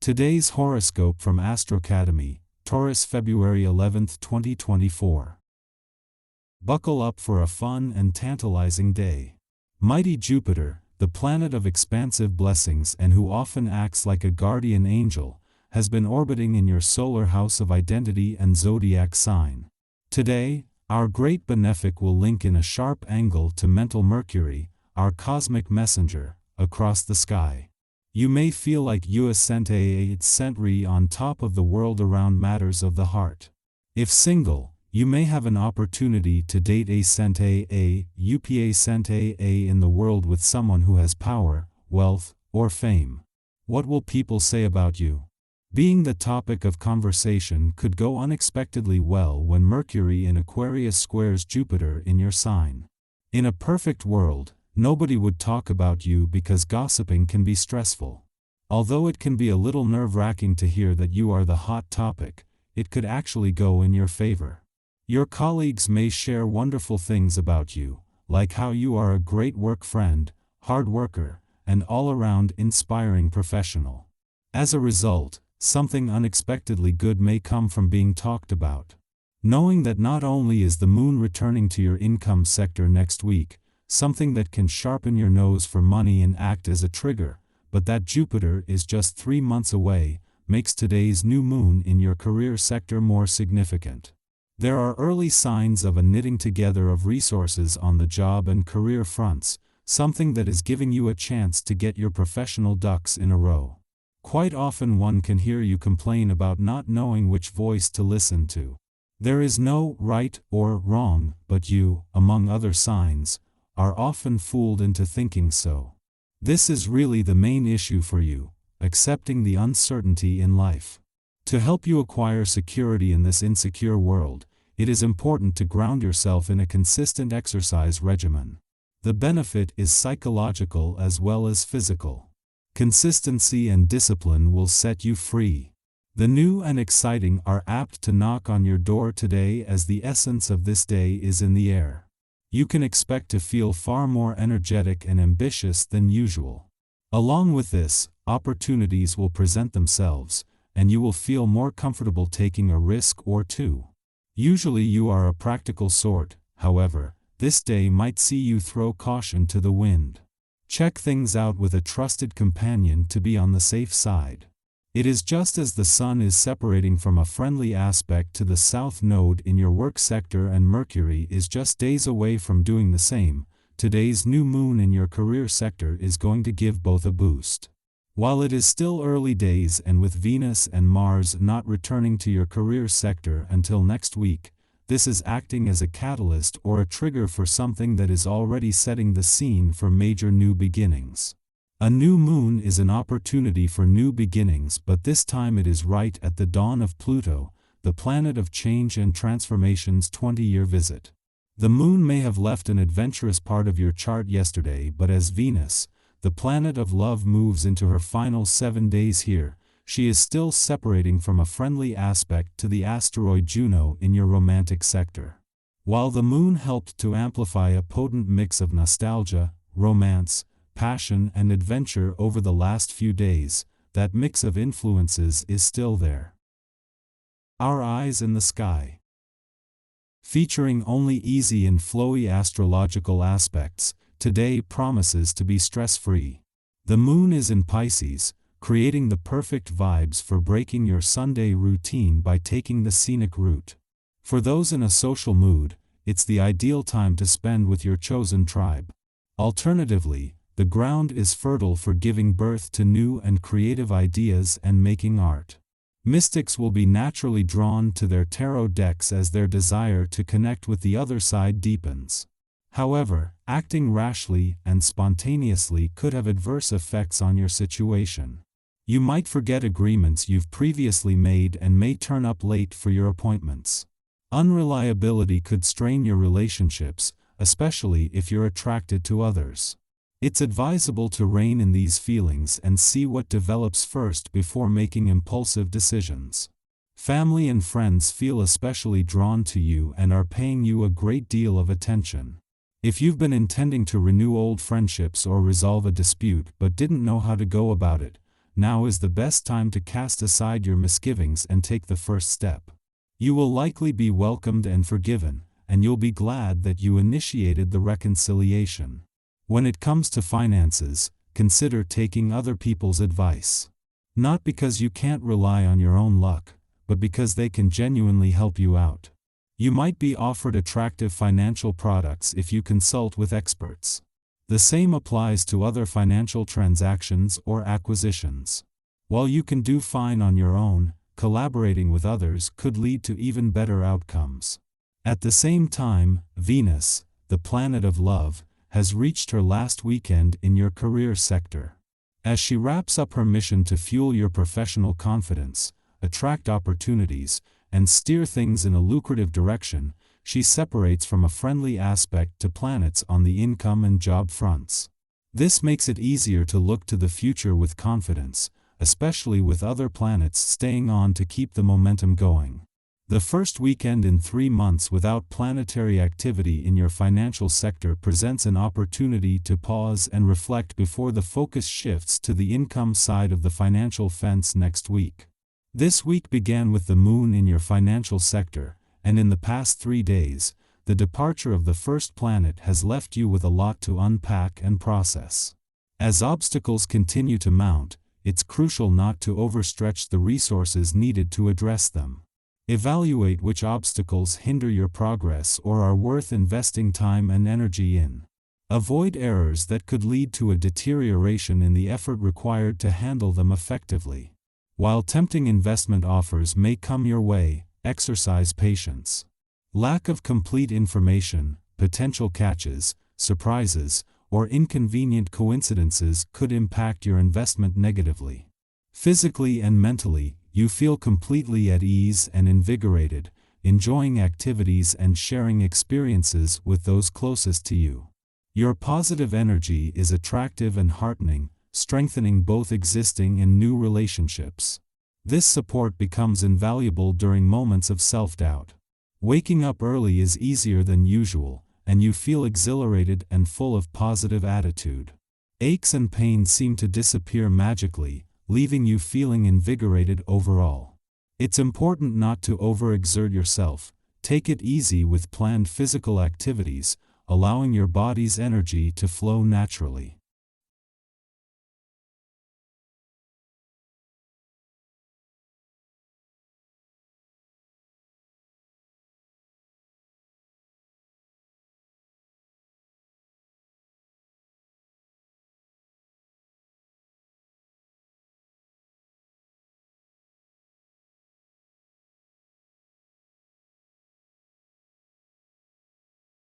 Today's horoscope from Astrocademy, Taurus, February 11, 2024. Buckle up for a fun and tantalizing day. Mighty Jupiter, the planet of expansive blessings and who often acts like a guardian angel, has been orbiting in your solar house of identity and zodiac sign. Today, our great benefic will link in a sharp angle to mental Mercury, our cosmic messenger, across the sky. You may feel like you ascend a sentry on top of the world around matters of the heart. If single, you may have an opportunity to date a in the world with someone who has power, wealth, or fame. What will people say about you? Being the topic of conversation could go unexpectedly well when Mercury in Aquarius squares Jupiter in your sign. In a perfect world, nobody would talk about you because gossiping can be stressful. Although it can be a little nerve-wracking to hear that you are the hot topic, it could actually go in your favor. Your colleagues may share wonderful things about you, like how you are a great work friend, hard worker, and all-around inspiring professional. As a result, something unexpectedly good may come from being talked about. Knowing that not only is the moon returning to your income sector next week, something that can sharpen your nose for money and act as a trigger, but that Jupiter is just 3 months away, makes today's new moon in your career sector more significant. There are early signs of a knitting together of resources on the job and career fronts, something that is giving you a chance to get your professional ducks in a row. Quite often one can hear you complain about not knowing which voice to listen to. There is no right or wrong, but you, among other signs, are often fooled into thinking so. This is really the main issue for you, accepting the uncertainty in life. To help you acquire security in this insecure world, it is important to ground yourself in a consistent exercise regimen. The benefit is psychological as well as physical. Consistency and discipline will set you free. The new and exciting are apt to knock on your door today as the essence of this day is in the air. You can expect to feel far more energetic and ambitious than usual. Along with this, opportunities will present themselves, and you will feel more comfortable taking a risk or two. Usually you are a practical sort, however, this day might see you throw caution to the wind. Check things out with a trusted companion to be on the safe side. It is just as the Sun is separating from a friendly aspect to the South Node in your work sector and Mercury is just days away from doing the same, today's new moon in your career sector is going to give both a boost. While it is still early days and with Venus and Mars not returning to your career sector until next week, this is acting as a catalyst or a trigger for something that is already setting the scene for major new beginnings. A new moon is an opportunity for new beginnings, but this time it is right at the dawn of Pluto, the planet of change and transformation's 20-year visit. The moon may have left an adventurous part of your chart yesterday, but as Venus, the planet of love, moves into her final 7 days here, she is still separating from a friendly aspect to the asteroid Juno in your romantic sector. While the moon helped to amplify a potent mix of nostalgia, romance, passion and adventure over the last few days, that mix of influences is still there. Our Eyes in the Sky. Featuring only easy and flowy astrological aspects, today promises to be stress-free. The moon is in Pisces, creating the perfect vibes for breaking your Sunday routine by taking the scenic route. For those in a social mood, it's the ideal time to spend with your chosen tribe. Alternatively, the ground is fertile for giving birth to new and creative ideas and making art. Mystics will be naturally drawn to their tarot decks as their desire to connect with the other side deepens. However, acting rashly and spontaneously could have adverse effects on your situation. You might forget agreements you've previously made and may turn up late for your appointments. Unreliability could strain your relationships, especially if you're attracted to others. It's advisable to rein in these feelings and see what develops first before making impulsive decisions. Family and friends feel especially drawn to you and are paying you a great deal of attention. If you've been intending to renew old friendships or resolve a dispute but didn't know how to go about it, now is the best time to cast aside your misgivings and take the first step. You will likely be welcomed and forgiven, and you'll be glad that you initiated the reconciliation. When it comes to finances, consider taking other people's advice. Not because you can't rely on your own luck, but because they can genuinely help you out. You might be offered attractive financial products if you consult with experts. The same applies to other financial transactions or acquisitions. While you can do fine on your own, collaborating with others could lead to even better outcomes. At the same time, Venus, the planet of love, has reached her last weekend in your career sector. As she wraps up her mission to fuel your professional confidence, attract opportunities, and steer things in a lucrative direction, she separates from a friendly aspect to planets on the income and job fronts. This makes it easier to look to the future with confidence, especially with other planets staying on to keep the momentum going. The first weekend in 3 months without planetary activity in your financial sector presents an opportunity to pause and reflect before the focus shifts to the income side of the financial fence next week. This week began with the moon in your financial sector, and in the past 3 days, the departure of the first planet has left you with a lot to unpack and process. As obstacles continue to mount, it's crucial not to overstretch the resources needed to address them. Evaluate which obstacles hinder your progress or are worth investing time and energy in. Avoid errors that could lead to a deterioration in the effort required to handle them effectively. While tempting investment offers may come your way, exercise patience. Lack of complete information, potential catches, surprises, or inconvenient coincidences could impact your investment negatively. Physically and mentally, you feel completely at ease and invigorated, enjoying activities and sharing experiences with those closest to you. Your positive energy is attractive and heartening, strengthening both existing and new relationships. This support becomes invaluable during moments of self-doubt. Waking up early is easier than usual, and you feel exhilarated and full of positive attitude. Aches and pains seem to disappear magically, leaving you feeling invigorated overall. It's important not to overexert yourself. Take it easy with planned physical activities, allowing your body's energy to flow naturally.